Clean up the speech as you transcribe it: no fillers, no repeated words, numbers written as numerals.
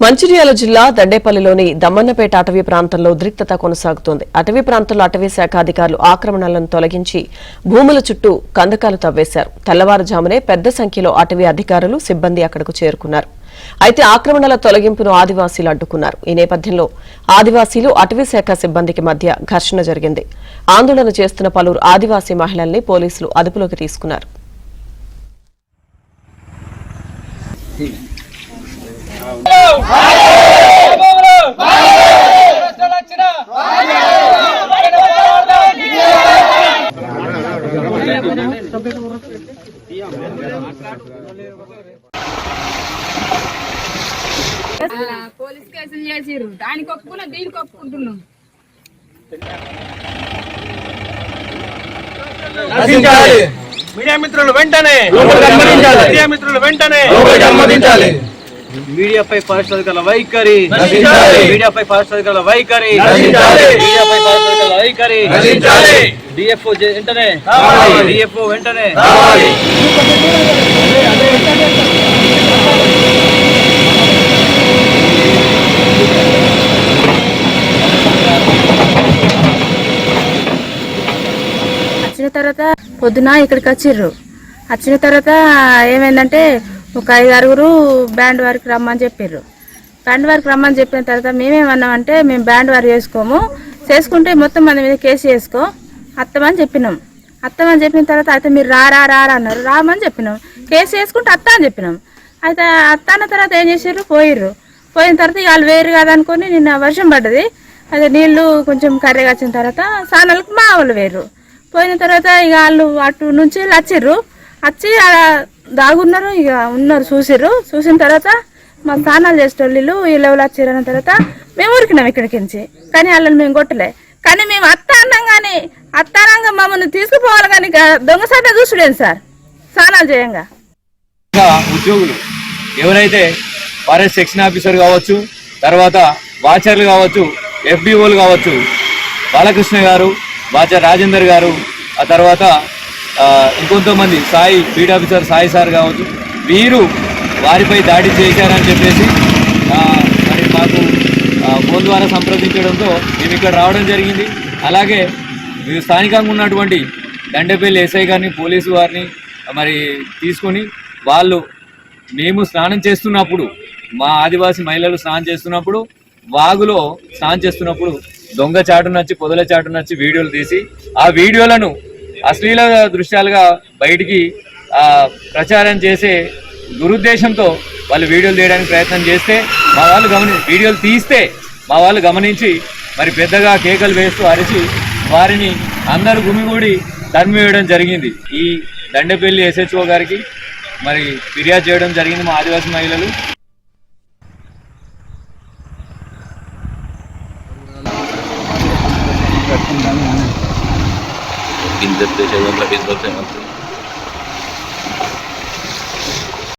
మంచిర్యాల జిల్లా దండేపల్లిలోని దమ్మన్నపేట అటవీ ప్రాంతంలో ఉద్రిక్తత కొనసాగుతోంది. అటవీ ప్రాంతంలో అటవీ శాఖ అధికారులు ఆక్రమణలను తొలగించి భూముల చుట్టూ కందకాలు తవ్వేశారు. తెల్లవారుజామునే పెద్ద సంఖ్యలో అటవీ అధికారులు సిబ్బంది అక్కడకు చేరుకున్నారు. అయితే ఆక్రమణల తొలగింపును ఆదివాసీలు అడ్డుకున్నారు. ఈ నేపథ్యంలో ఆదివాసీలు అటవీ శాఖ సిబ్బందికి మధ్య ఘర్షణ జరిగింది. ఆందోళన చేస్తున్న పలువురు ఆదివాసీ మహిళల్ని పోలీసులు అదుపులోకి తీసుకున్నారు. పోలీస్ కేసులు చేసిరు, దానికి ఒప్పుకున్నా దీనికి ఒప్పుకుంటున్నాం. మీడియా మిత్రులు వెంటనే మీడియాపై ఫారెస్ట్ అధికారుల వైఖరి, మీడియాపై ఫారెస్ట్ అధికారుల వైఖరి, మీడియాపై ఫారెస్ట్ అధికారుల వైఖరి, డిఎఫ్ఓ వెంటనే, డిఎఫ్ఓ వెంటనే. వచ్చిన తర్వాత పొద్దున ఇక్కడికి వచ్చిన తర్వాత ఏమైందంటే ఒక 5-6 బ్యాండ్ వారికి రమ్మని చెప్పారు. బ్యాండ్ వారికి రమ్మని చెప్పిన తర్వాత మేమేమన్నామంటే మేము బ్యాండ్ వారు చేసుకుంటే మొత్తం మన మీద కేసు అత్తమని చెప్పినాం. అత్తమని చెప్పిన తర్వాత అయితే మీరు రా అన్నారు. రామని చెప్పినాం. కేసు వేసుకుంటే అత్త అని చెప్పినాం. అయితే అత్త అన్న తర్వాత ఏం చేసారు, పోయిన తర్వాత వాళ్ళు వేరు కాదనుకొని నిన్న వర్షం పడ్డది. అదే నీళ్లు కొంచెం కర్రెగా వచ్చిన తర్వాత సానాలకు మా వాళ్ళు వేరు. పోయిన తర్వాత ఇక వాళ్ళు అటు నుంచి వచ్చి దాగున్నారు. ఇక ఉన్నారు, చూసిన తర్వాత మా స్నానాలు చేసేటోళ్ళు వీళ్ళు వచ్చారన్న తర్వాత మేము ఉరికినాం ఇక్కడికి నుంచి. కానీ వాళ్ళని మేము కొట్టలే. కానీ మేము అత్తానంగా మమ్మల్ని తీసుకుపోవాలి. కానీ దొంగసాట చూసుడేంది సార్ స్నానాలు చేయంగా. ఉద్యోగులు ఎవరైతే ఫారెస్ట్ సెక్షన్ ఆఫీసర్ కావచ్చు, తర్వాత వాచర్లు కావచ్చు, ఎఫ్బిఓలు కావచ్చు, బాలకృష్ణ గారు, వాచర్ రాజేందర్ గారు, ఆ తర్వాత ఇంకొంతమంది బీట్ ఆఫీసర్ సాయి సార్ కావచ్చు, వీరు వారిపై దాడి చేశారని చెప్పేసి మరి మాకు ఫోన్ ద్వారా సంప్రదించడంతో మేము ఇక్కడ రావడం జరిగింది. అలాగే స్థానికంగా ఉన్నటువంటి దండేపల్లి ఎస్ఐ గారిని, పోలీసు వారిని మరి తీసుకొని మేము స్నానం చేస్తున్నప్పుడు, మా ఆదివాసీ మహిళలు స్నానం చేస్తున్నప్పుడు, వాగులో స్నానం చేస్తున్నప్పుడు దొంగ చాటునొచ్చి పొదల చాటునొచ్చి వీడియోలు తీసి ఆ వీడియోలను అశ్లీల దృశ్యాలుగా బయటికి ప్రచారం చేసే దురుద్దేశంతో వాళ్ళు వీడియోలు తీయడానికి ప్రయత్నం చేస్తే వీడియోలు తీస్తే మా వాళ్ళు గమనించి మరి పెద్దగా కేకలు వేస్తూ అరిచి వారిని అందరూ గుమిగూడి తరిమివేయడం జరిగింది. ఈ దండేపల్లి ఎస్హెచ్ఓ గారికి మరి ఫిర్యాదు చేయడం జరిగింది మా ఆదివాసీ మహిళలు. Interpretation of the